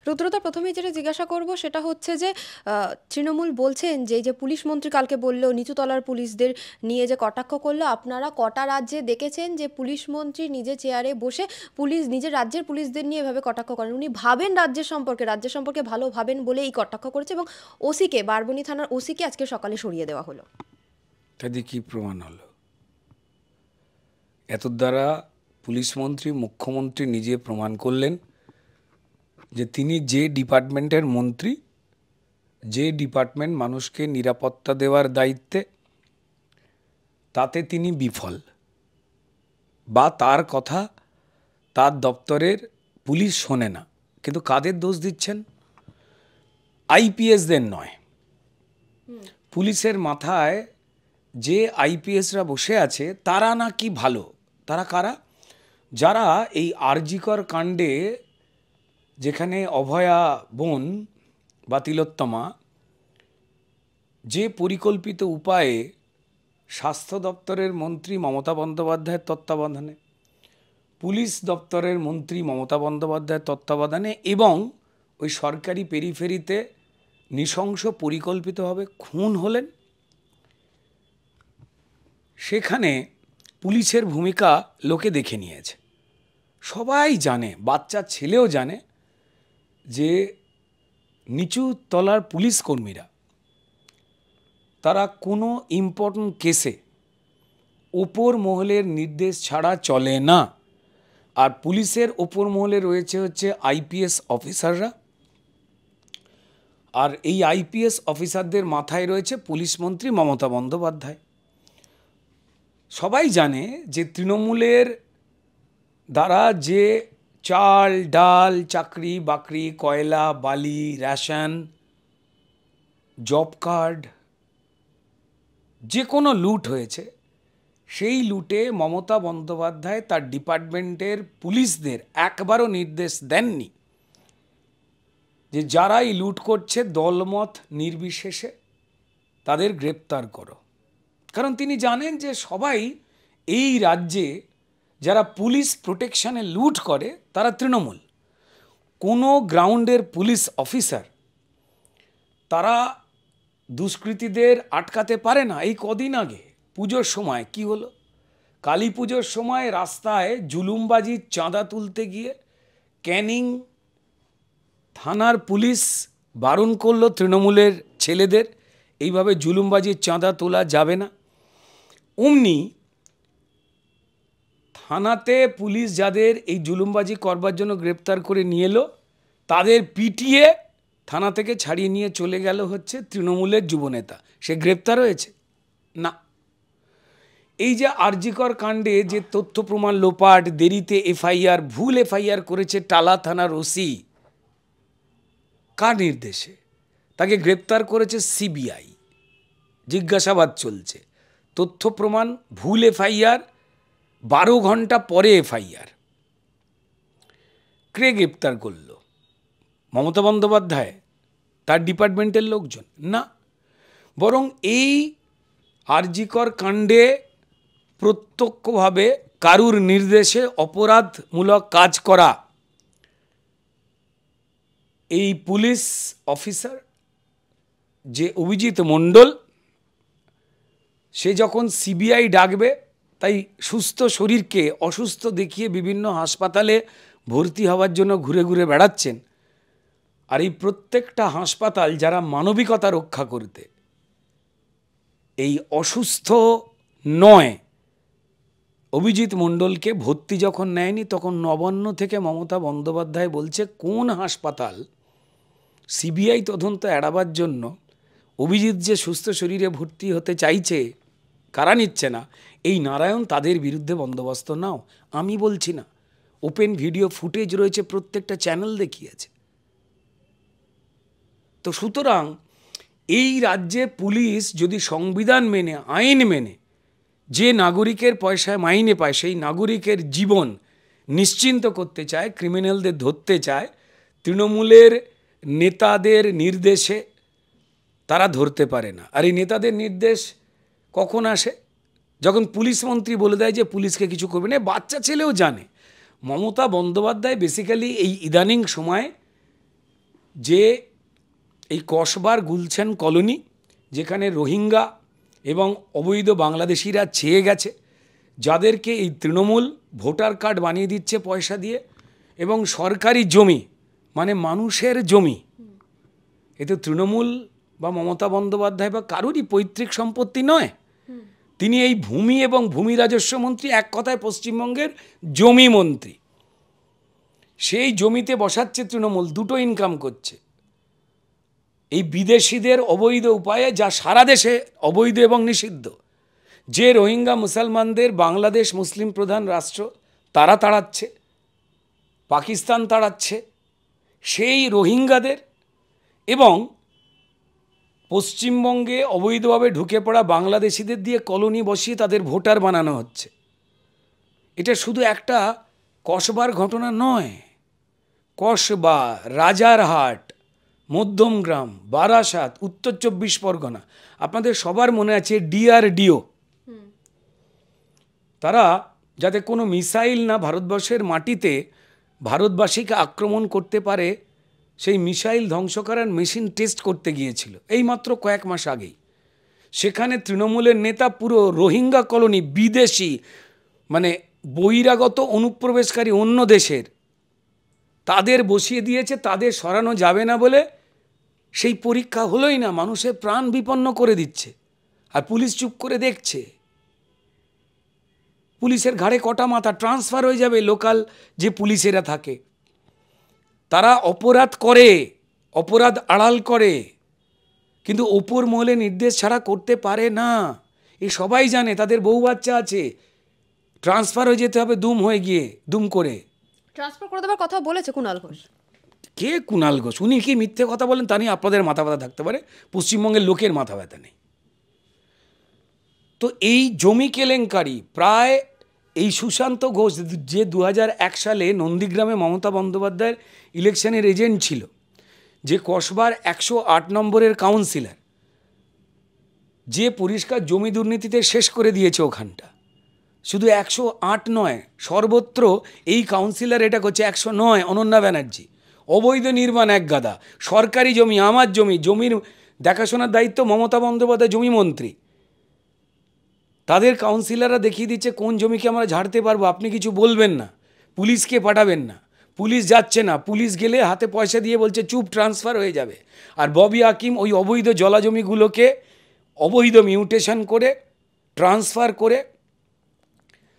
রুদ্রদা, প্রথমেই যেটা জিজ্ঞাসা করব সেটা হচ্ছে যে তৃণমূল বলছেন যে এই যে পুলিশ মন্ত্রী কালকে বললো নিচুতলার পুলিশদের নিয়ে যে কটাক্ষ করলো, আপনারা কটা রাজ্যে দেখেছেন যে পুলিশ মন্ত্রী নিজে চেয়ারে বসে পুলিশ নিজের রাজ্যের পুলিশদের নিয়ে এভাবে কটাক্ষ করেন? উনি ভাবেন রাজ্যের সম্পর্কে ভালো ভাবেন বলে এই কটাক্ষ করেছে, এবং ওসিকে, বারবনী থানার ওসিকে আজকে সকালে সরিয়ে দেওয়া হলো। তাদের কি প্রমাণ হলো? এত দ্বারা পুলিশ মন্ত্রী, মুখ্যমন্ত্রী নিজে প্রমাণ করলেন যে তিনি যে ডিপার্টমেন্টের মন্ত্রী, যে ডিপার্টমেন্ট মানুষকে নিরাপত্তা দেওয়ার দায়িত্বে, তাতে তিনি বিফল, বা তার কথা তার দপ্তরের পুলিশ শোনে না। কিন্তু কাদের দোষ দিচ্ছেন? আইপিএসদের নয়, পুলিশের মাথায় যে আইপিএসরা বসে আছে তারা নাকি ভালো। তারা কারা? যারা এই আরজিকর কাণ্ডে, যেখানে অভয়া বোন বা তিলোত্তমা যে পরিকল্পিত উপায়ে স্বাস্থ্য দপ্তরের মন্ত্রী মমতা বন্দ্যোপাধ্যায়ের তত্ত্বাবধানে, পুলিশ দপ্তরের মন্ত্রী মমতা বন্দ্যোপাধ্যায়ের তত্ত্বাবধানে এবং ওই সরকারি পেরিফেরিতে নৃশংস পরিকল্পিতভাবে খুন হলেন, সেখানে পুলিশের ভূমিকা লোকে দেখে নিয়েছে। সবাই জানে, বাচ্চা ছেলেও জানে যে নিচু তলার পুলিশ কর্মীরা তারা কোনো ইম্পর্টেন্ট কেসে ওপর মহলের নির্দেশ ছাড়া চলে না। আর পুলিশের ওপর মহলে রয়েছে হচ্ছে আইপিএস অফিসাররা, আর এই আইপিএস অফিসারদের মাথায় রয়েছে পুলিশ মন্ত্রী মমতা বন্দ্যোপাধ্যায়। সবাই জানে যে তৃণমূলের দ্বারা যে চাল ডাল, চাকরি বাকরি, কয়লা, বালি, রেশন, জব কার্ড, যে কোনো লুট হয়েছে, সেই লুটে মমতা বন্দ্যোপাধ্যায় তার ডিপার্টমেন্টের পুলিশদের একবারও নির্দেশ দেননি যে যারা এই লুট করছে দলমত নির্বিশেষে তাদের গ্রেপ্তার করো। কারণ তিনি জানেন যে সবাই এই রাজ্যে যারা পুলিশ প্রোটেকশনে লুট করে তারা তৃণমূল। কোনো গ্রাউন্ডের পুলিশ অফিসার তারা দুষ্কৃতীদের আটকাতে পারে না। এই কদিন আগে পুজোর সময় কি হলো? কালী পুজোর সময় রাস্তায় জুলুমবাজির চাঁদা তুলতে গিয়ে ক্যানিং থানার পুলিশ বারণ করলো তৃণমূলের ছেলেদের এইভাবে জুলুমবাজির চাঁদা তোলা যাবে না। অমনি থানাতে পুলিশ যাদের এই জুলুমবাজি করবার জন্য গ্রেপ্তার করে নিয়ে এলো, তাদের পিটিয়ে থানা থেকে ছাড়িয়ে নিয়ে চলে গেল হচ্ছে তৃণমূলের যুবনেতা। সে গ্রেপ্তার হয়েছে না। এই যে আরজিকর কাণ্ডে যে তথ্য প্রমাণ লোপাট, দেরিতে এফআইআর, ভুল এফআইআর করেছে টালা থানার ওসি, কার নির্দেশে? তাকে গ্রেপ্তার করেছে সিবিআই, জিজ্ঞাসাবাদ চলছে। তথ্য প্রমাণ, ভুল এফআইআর, 12 ঘন্টা পরে এফআইআর। কে গ্রেপ্তার করল? মমতা বন্দ্যোপাধ্যায়, তার ডিপার্টমেন্টের লোকজন? না, বরং এই আরজিকর কাণ্ডে প্রত্যক্ষভাবে কারুর নির্দেশে অপরাধমূলক কাজ করা এই পুলিশ অফিসার যে অভিজিৎ মণ্ডল, সে যখন সিবিআই ডাকবে, তাই সুস্থ শরীরকে অসুস্থ দেখিয়ে বিভিন্ন হাসপাতালে ভর্তি হওয়ার জন্য ঘুরে ঘুরে বেড়াচ্ছেন। আর এই প্রত্যেকটা হাসপাতাল যারা মানবিকতা রক্ষা করতে এই অসুস্থ নয় অভিজিৎ মণ্ডলকে ভর্তি যখন নেয়নি, তখন নবান্ন থেকে মমতা বন্দ্যোপাধ্যায় বলছে কোন হাসপাতাল সিবিআই তদন্ত এড়াবার জন্য অভিজিৎ যে সুস্থ শরীরে ভর্তি হতে চাইছে, কারা নিচ্ছে না, এই নারায়ণ তাদের বিরুদ্ধে বন্দোবস্ত নাও। আমি বলছি না, ওপেন ভিডিও ফুটেজ রয়েছে, প্রত্যেকটা চ্যানেল দেখিয়েছে। তো সুতরাং এই রাজ্যে পুলিশ যদি সংবিধান মেনে, আইন মেনে, যে নাগরিকের পয়সায় মাইনে পায় সেই নাগরিকের জীবন নিশ্চিন্ত করতে চায়, ক্রিমিনালদের ধরতে চায়, তৃণমূলের নেতাদের নির্দেশে তারা ধরতে পারে না। আর এই নেতাদের নির্দেশ কখন আসে? যখন পুলিশ মন্ত্রী বলে দেয় যে পুলিশকে কিছু করবে না। বাচ্চা ছেলেও জানে মমতা বন্দ্যোপাধ্যায় বেসিক্যালি এই ইদানিং সময় যে এই কসবার গুলশান কলোনি, যেখানে রোহিঙ্গা এবং অবৈধ বাংলাদেশিরা ছেয়ে গেছে, যাদেরকে এই তৃণমূল ভোটার কার্ড বানিয়ে দিচ্ছে পয়সা দিয়ে, এবং সরকারি জমি মানে মানুষের জমি, এতে তৃণমূল বা মমতা বন্দ্যোপাধ্যায় বা কারোরই পৈতৃক সম্পত্তি নয়। তিনি এই ভূমি এবং ভূমি রাজস্ব মন্ত্রী, এক কথায় পশ্চিমবঙ্গের জমি মন্ত্রী। সেই জমিতে বসাচ্ছে তৃণমূল, দুটো ইনকাম করছে এই বিদেশিদের অবৈধ উপায়ে, যা সারা দেশে অবৈধ এবং নিষিদ্ধ। যে রোহিঙ্গা মুসলমানদের বাংলাদেশ মুসলিম প্রধান রাষ্ট্র তারা তাড়াচ্ছে, পাকিস্তান তাড়াচ্ছে সেই রোহিঙ্গাদের, এবং পশ্চিমবঙ্গে অবৈধভাবে ঢুকে পড়া বাংলাদেশিদের দিয়ে কলোনি বসিয়ে তাদের ভোটার বানানো হচ্ছে। এটা শুধু একটা কসবার ঘটনা নয়। কসবা, রাজারহাট, মধ্যমগ্রাম, বারাসাত, উত্তর 24 পরগনা, আপনাদের সবার মনে আছে ডিআরডিও, তারা যাতে কোনো মিসাইল না ভারতবর্ষের মাটিতে ভারতবাসীকে আক্রমণ করতে পারে, সেই মিসাইল ধ্বংস করার মেশিন টেস্ট করতে গিয়েছিল এইমাত্র কয়েক মাস আগেই। সেখানে তৃণমূলের নেতা পুরো রোহিঙ্গা কলোনি, বিদেশি মানে বহিরাগত অনুপ্রবেশকারী অন্য দেশের, তাদের বসিয়ে দিয়েছে, তাদের সরানো যাবে না বলে সেই পরীক্ষা হলোই না। মানুষের প্রাণ বিপন্ন করে দিচ্ছে, আর পুলিশ চুপ করে দেখছে। পুলিশের ঘাড়ে কটা মাথা, ট্রান্সফার হয়ে যাবে লোকাল যে পুলিশেরা থাকে। তারা অপরাধ করে, অপরাধ আড়াল করে, কিন্তু ওপর মহলে নির্দেশ ছাড়া করতে পারে না। এই সবাই জানে, তাদের বউ বাচ্চা আছে, ট্রান্সফার হয়ে যেতে হবে দুম হয়ে গিয়ে, দুম করে। ট্রান্সফার করে দেওয়ার কথা বলেছে কুণাল ঘোষ। কে কুণাল ঘোষ? উনি কি মিথ্যে কথা বলেন তা নিয়ে আপনাদের মাথা ব্যথা থাকতে পারে, পশ্চিমবঙ্গের লোকের মাথা ব্যথা নেই। তো এই জমি কেলেঙ্কারি প্রায়, এই সুশান্ত ঘোষ যে 2001 সালে নন্দীগ্রামে মমতা বন্দ্যোপাধ্যায়ের ইলেকশনের এজেন্ট ছিল, যে কসবার 108 নম্বরের কাউন্সিলর, যে পরিষ্কার জমি দুর্নীতিতে শেষ করে দিয়েছে ওখানটা। শুধু 108 নয়, সর্বত্র এই কাউন্সিলর এটা করছে। 109 অনন্যা ব্যানার্জি, অবৈধ নির্মাণ এক গাদা, সরকারি জমি আমার জমি, জমির দেখাশোনার দায়িত্ব মমতা বন্দ্যোপাধ্যায় জমি মন্ত্রী। তাদের কাউন্সিলররা দেখিয়ে দিচ্ছে কোন জমিকে আমরা ঝাড়তে পারবো, আপনি কিছু বলবেন না, পুলিশকে পাঠাবেন না। পুলিশ যাচ্ছে না, পুলিশ গেলে হাতে পয়সা দিয়ে বলছে চুপ, ট্রান্সফার হয়ে যাবে। আর ববি হাকিম ওই অবৈধ জলাজমিগুলোকে অবৈধ মিউটেশন করে, ট্রান্সফার করে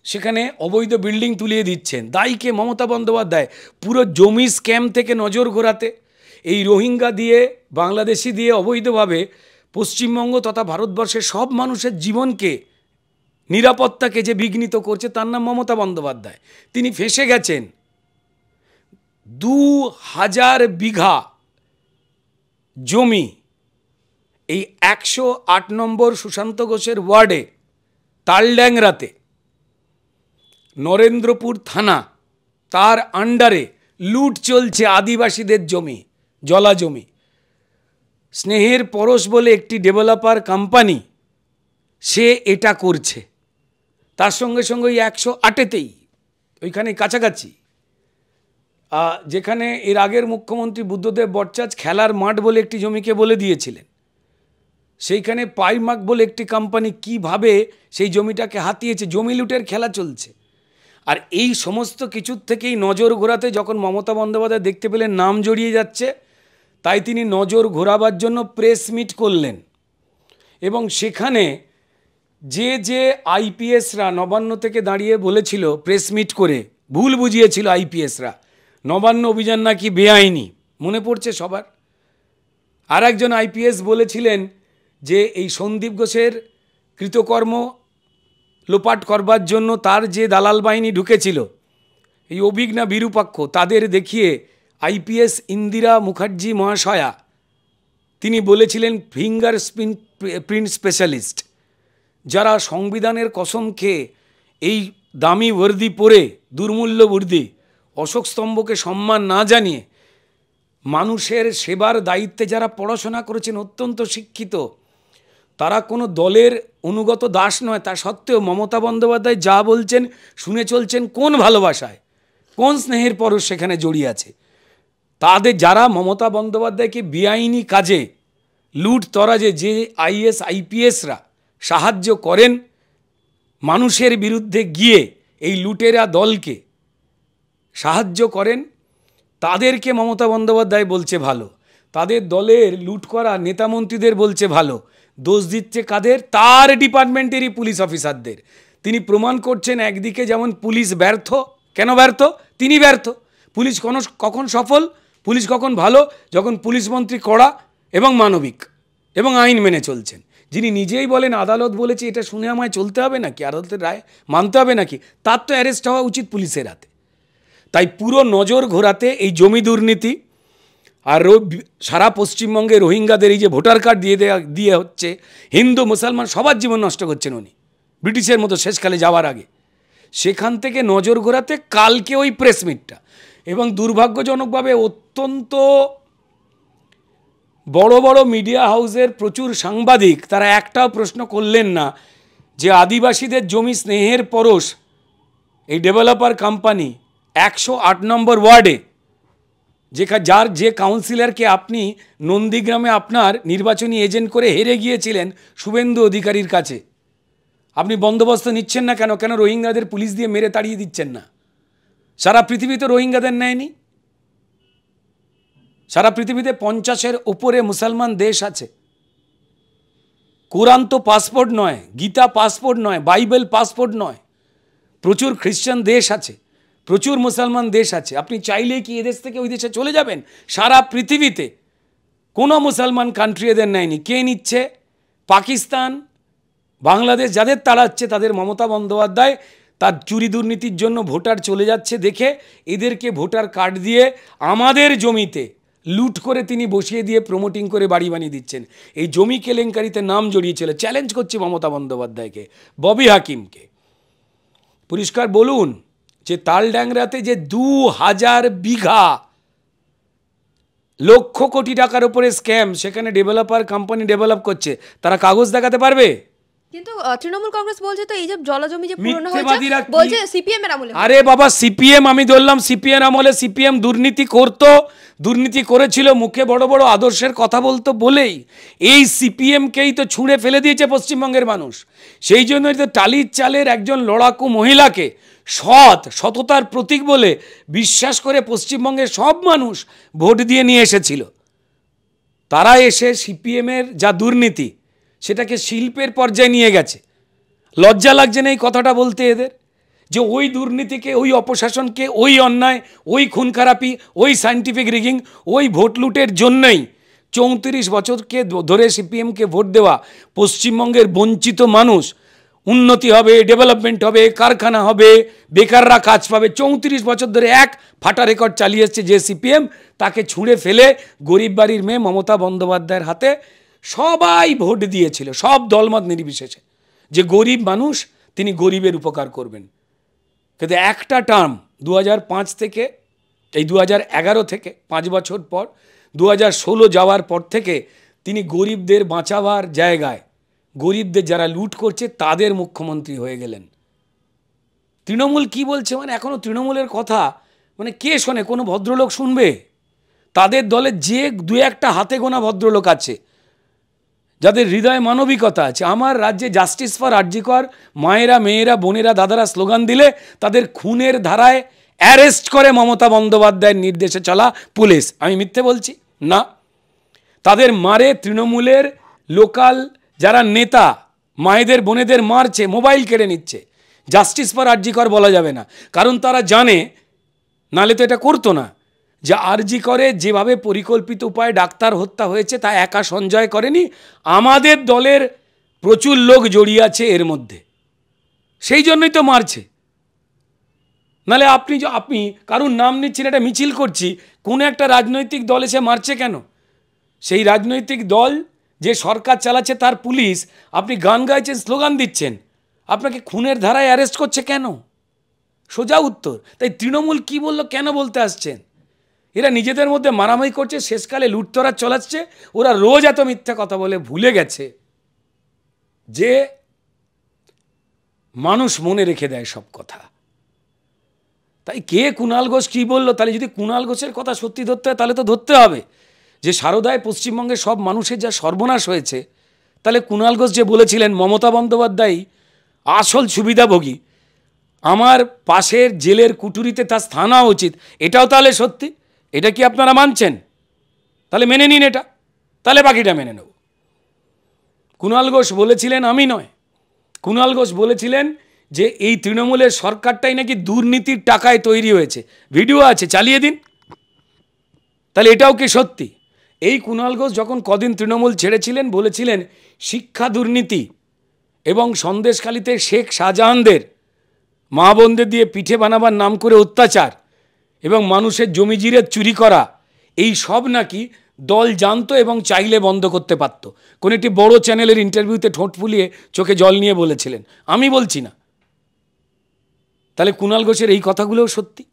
সেখানে অবৈধ বিল্ডিং তুলিয়ে দিচ্ছেন। দায়ীকে মমতা বন্দ্যোপাধ্যায়, পুরো জমি স্ক্যাম থেকে নজর ঘোরাতে এই রোহিঙ্গা দিয়ে, বাংলাদেশি দিয়ে অবৈধভাবে পশ্চিমবঙ্গ তথা ভারতবর্ষের সব মানুষের জীবনকে, নিরাপত্তাকে যে বিঘ্নিত করছে, তার নাম মমতা বন্দ্যোপাধ্যায়। তিনি ফেঁসে গেছেন। 2000 বিঘা জমি এই 108 নম্বর সুশান্ত ঘোষের ওয়ার্ডে তালড্যাংরাতে, নরেন্দ্রপুর থানা, তার আন্ডারে লুট চলছে আদিবাসীদের জমি, জলা জমি। স্নেহের পরশ বলে একটি ডেভেলপার কোম্পানি, সে এটা করছে। তার সঙ্গে সঙ্গে ওই 108-তেই, ওইখানে কাছাকাছি, যেখানে এর আগের মুখ্যমন্ত্রী বুদ্ধদেব ভট্টাচার্য খেলার মাঠ বলে একটি জমিকে বলে দিয়েছিলেন, সেইখানে পাইমাক বলে একটি কোম্পানি কিভাবে সেই জমিটাকে হাতিয়েছে। জমি লুটের খেলা চলছে। আর এই সমস্ত কিছুর থেকেই নজর ঘোরাতে যখন মমতা বন্দ্যোপাধ্যায় দেখতে পেলেন নাম জড়িয়ে যাচ্ছে, তাই তিনি নজর ঘোরাবার জন্য প্রেস মিট করলেন। এবং সেখানে যে আইপিএসরা নবান্ন থেকে দাঁড়িয়ে বলেছিল, প্রেস মিট করে ভুল বুঝিয়েছিল আইপিএসরা, নবান্ন অভিযান নাকি বেআইনি, মনে পড়ছে সবার। আর একজন আইপিএস বলেছিলেন যে এই সন্দীপ ঘোষের কৃতকর্ম লোপাট করবার জন্য তার যে দালাল বাহিনী ঢুকেছিল, এই অভিজ্ঞা বিরূপাক্ষ, তাদের দেখিয়ে আইপিএস ইন্দিরা মুখার্জি মহাশয়া, তিনি বলেছিলেন ফিঙ্গার প্রিন্ট স্পেশালিস্ট, যারা সংবিধানের কসম খেয়ে এই দামি বর্দি পরে, দুর্মূল্য বর্দি, অশোক স্তম্ভকে সম্মান না জানিয়ে মানুষের সেবার দায়িত্বে যারা পড়াশোনা করেছেন, অত্যন্ত শিক্ষিত, তারা কোনো দলের অনুগত দাস নয়। তা সত্ত্বেও মমতা বন্দ্যোপাধ্যায় যা বলছেন শুনে চলছেন কোন ভালোবাসায়, কোন স্নেহের পরশ সেখানে জড়িয়ে আছে। তাদের যারা মমতা বন্দ্যোপাধ্যায়কে বেআইনি কাজে লুট তরাজে যে আইএস আইপিএসরা সাহায্য করেন মানুষের বিরুদ্ধে গিয়ে এই লুটেরা দলকে সাহায্য করেন, তাদেরকে মমতা বন্দ্যোপাধ্যায় বলছে ভালো, তাদের দলের লুট করা নেতামন্ত্রীদের বলছে ভালো, দোষ দিচ্ছে কাদের? তার ডিপার্টমেন্টেরই পুলিশ অফিসারদের। তিনি প্রমাণ করছেন একদিকে যেমন পুলিশ ব্যর্থ। কেন ব্যর্থ? তিনি ব্যর্থ। পুলিশ কখন সফল, পুলিশ কখন ভালো? যখন পুলিশ মন্ত্রী কড়া এবং মানবিক এবং আইন মেনে চলছেন। যিনি নিজেই বলেন আদালত বলেছে এটা শুনে আমায় চলতে হবে নাকি, আদালতের রায় মানতে হবে নাকি, তার তো অ্যারেস্ট হওয়া উচিত পুলিশের হাতে। তাই পুরো নজর ঘোরাতে এই জমি দুর্নীতি আর সারা পশ্চিমবঙ্গে রোহিঙ্গাদের এই যে ভোটার কার্ড দিয়ে হচ্ছে, হিন্দু মুসলমান সবার জীবন নষ্ট করছেন উনি ব্রিটিশের মতো শেষকালে যাওয়ার আগে। সেখান থেকে নজর ঘোরাতে কালকে ওই প্রেস মিটটা, এবং দুর্ভাগ্যজনকভাবে অত্যন্ত বড় বড় মিডিয়া হাউসের প্রচুর সাংবাদিক তারা একটাও প্রশ্ন করলেন না যে আদিবাসীদের জমি স্নেহের পরশ এই ডেভেলপার কোম্পানি 108 নম্বর ওয়ার্ডে যার যে কাউন্সিলরকে আপনি নন্দীগ্রামে আপনার নির্বাচনী এজেন্ট করে হেরে গিয়েছিলেন শুভেন্দু অধিকারীর কাছে, আপনি বন্দোবস্ত নিচ্ছেন না কেন? কেন রোহিঙ্গাদের পুলিশ দিয়ে মেরে তাড়িয়ে দিচ্ছেন না? সারা পৃথিবীতে রোহিঙ্গাদের নেয়নি। সারা পৃথিবীতে 50-এর উপরে মুসলমান দেশ আছে। কোরআন তো পাসপোর্ট নয়, গীতা পাসপোর্ট নয়, বাইবেল পাসপোর্ট নয়। প্রচুর খ্রিস্টান দেশ আছে, প্রচুর মুসলমান দেশ আছে। আপনি চাইলেই কি এদেশ থেকে ওই দেশে চলে যাবেন? সারা পৃথিবীতে কোনো মুসলমান কান্ট্রি এদের নেয়নি। কে নিচ্ছে? পাকিস্তান, বাংলাদেশ যাদের তাড়াচ্ছে তাদের মমতা বন্দ্যোপাধ্যায় তার চুরি দুর্নীতির জন্য ভোটার চলে যাচ্ছে দেখে এদেরকে ভোটার কার্ড দিয়ে আমাদের জমিতে লুট করে তিনি বসিয়ে দিয়ে প্রমোটিং করে বাড়ি বানিয়ে দিচ্ছেন। এই জমি কেলেঙ্কারিতে নাম জড়িয়েছিল। চ্যালেঞ্জ করছি মমতা বন্দ্যোপাধ্যায়কে, ববি হাকিমকে, পরিষ্কার বলুন যে তালড্যাংরাতে যে 2000 বিঘা লক্ষ কোটি টাকার উপরে স্ক্যাম, সেখানে ডেভেলপার কোম্পানি ডেভেলপ করছে, তারা কাগজ দেখাতে পারবে? কিন্তু তৃণমূল কংগ্রেস বলছে তো এই যে জলাজমি যে পূরণ হয়েছে বলছে সিপিএম এর আমলে। আরে বাবা, সিপিএম আমি ধরলাম সিপিএম আমলে সিপিএম দুর্নীতি করতো, দুর্নীতি করেছিল, মুখে বড় বড় আদর্শের কথা বলতো বলেই এই সিপিএমকেই তো ছুঁড়ে ফেলে দিয়েছে পশ্চিমবঙ্গের মানুষ। সেই জন্যই তো টালির চালের একজন লড়াকু মহিলাকে সততার প্রতীক বলে বিশ্বাস করে পশ্চিমবঙ্গের সব মানুষ ভোট দিয়ে নিয়ে এসেছিল। তারা এসে সিপিএমের যা দুর্নীতি সেটাকে শিল্পের পর্যায়ে নিয়ে গেছে। লজ্জা লাগছে না এই কথাটা বলতে এদের? যে ওই দুর্নীতিকে, ওই অপশাসনকে, ওই অন্যায়, ওই খুন খারাপি, ওই সায়েন্টিফিক রিগিং, ওই ভোট লুটের জন্যই 34 বছরকে ধরে সিপিএমকে ভোট দেওয়া পশ্চিমবঙ্গের বঞ্চিত মানুষ উন্নতি হবে, ডেভেলপমেন্ট হবে, কারখানা হবে, বেকাররা কাজ পাবে। 34 বছর ধরে এক ফাটা রেকর্ড চালিয়ে এসছে যে সিপিএম, তাকে ছুঁড়ে ফেলে গরিব বাড়ির মেয়ে মমতা বন্দ্যোপাধ্যায়ের হাতে সবাই ভোট দিয়েছিল, সব দলমত নির্বিশেষে, যে গরিব মানুষ তিনি গরিবের উপকার করবেন। কিন্তু একটা টার্ম 2005 থেকে এই 2011 থেকে 5 বছর পর 2016 যাওয়ার পর থেকে তিনি গরিবদের বাঁচাবার জায়গায় গরিবদের যারা লুট করছে তাদের মুখ্যমন্ত্রী হয়ে গেলেন। তৃণমূল কি বলছে মানে এখনও তৃণমূলের কথা মানে কে শোনে? কোনো ভদ্রলোক শুনবে? তাদের দলে যে 2-1টা হাতে গোনা ভদ্রলোক আছে যাদের হৃদয়ে মানবিকতা আছে। আমার রাজ্যে জাস্টিস ফর আরজি কর মায়েরা, মেয়েরা, বোনেরা, দাদারা স্লোগান দিলে তাদের খুনের ধারায় অ্যারেস্ট করে মমতা বন্দ্যোপাধ্যায়ের নির্দেশে চলা পুলিশ। আমি মিথ্যে বলছি না? তাদের মারে তৃণমূলের লোকাল যারা নেতা, মায়েদের বোনেদের মারছে, মোবাইল কেড়ে নিচ্ছে। জাস্টিস ফর আরজি কর বলা যাবে না, কারণ তারা জানে নালে তো এটা করতো না। যে আরজি করে যেভাবে পরিকল্পিত উপায়ে ডাক্তার হত্যা হয়েছে তা একা সঞ্জয় করেনি, আমাদের দলের প্রচুর লোক জড়িয়ে আছে এর মধ্যে, সেই জন্যই তো মারছে। নালে আপনি কারুর নাম নিচ্ছেন, এটা মিছিল করছি, কোন একটা রাজনৈতিক দল এসে মারছে কেন? সেই রাজনৈতিক দল যে সরকার চালাচ্ছে তার পুলিশ, আপনি গান গাইছেন, স্লোগান দিচ্ছেন, আপনাকে খুনের ধারায় অ্যারেস্ট করছে কেন? সোজা উত্তর। তাই তৃণমূল কি বললো, কেন বলতে আসছেন? এরা নিজেদের মধ্যে মারামারি করছে, শেষকালে লুটতরা চলাচ্ছে। ওরা রোজ এত মিথ্যা কথা বলে ভুলে গেছে যে মানুষ মনে রেখে দেয় সব কথা। তাই কে কুণাল ঘোষ কী বললো, তাহলে যদি কুণাল ঘোষের কথা সত্যি ধরতে হয় তাহলে তো ধরতে হবে যে সারদায় পশ্চিমবঙ্গের সব মানুষের যা সর্বনাশ হয়েছে, তাহলে কুণাল ঘোষ যে বলেছিলেন মমতা বন্দ্যোপাধ্যায় আসল সুবিধাভোগী, আমার পাশের জেলের কুটুরিতে তার স্থান হওয়া উচিত, এটাও তাহলে সত্যি? এটা কি আপনারা মানছেন? তাহলে মেনে নিন এটা, তাহলে বাকিটা মেনে নেব। কুণাল ঘোষ বলেছিলেন, আমি নয়, কুণাল ঘোষ বলেছিলেন যে এই তৃণমূলের সরকারটাই নাকি দুর্নীতির টাকায় তৈরি হয়েছে, ভিডিও আছে, চালিয়ে দিন। তাহলে এটাও কি সত্যি? এই কুণাল ঘোষ যখন কদিন তৃণমূল ছেড়েছিলেন বলেছিলেন শিক্ষা দুর্নীতি এবং সন্দেশখালিতে শেখ শাহজাহানদের মা বোনদের দিয়ে পিঠে বানাবার নাম করে অত্যাচার এবং মানুষের জমি জিরে চুরি করা, এই সব নাকি দল জানতো এবং চাইলে বন্ধ করতে পারত। কোন একটি বড় চ্যানেলের ইন্টারভিউতে ঠোঁট ফুলিয়ে চোখে জল নিয়ে বলেছিলেন, আমি বলছি না। তাহলে কুণাল ঘোষের এই কথাগুলোও সত্যি।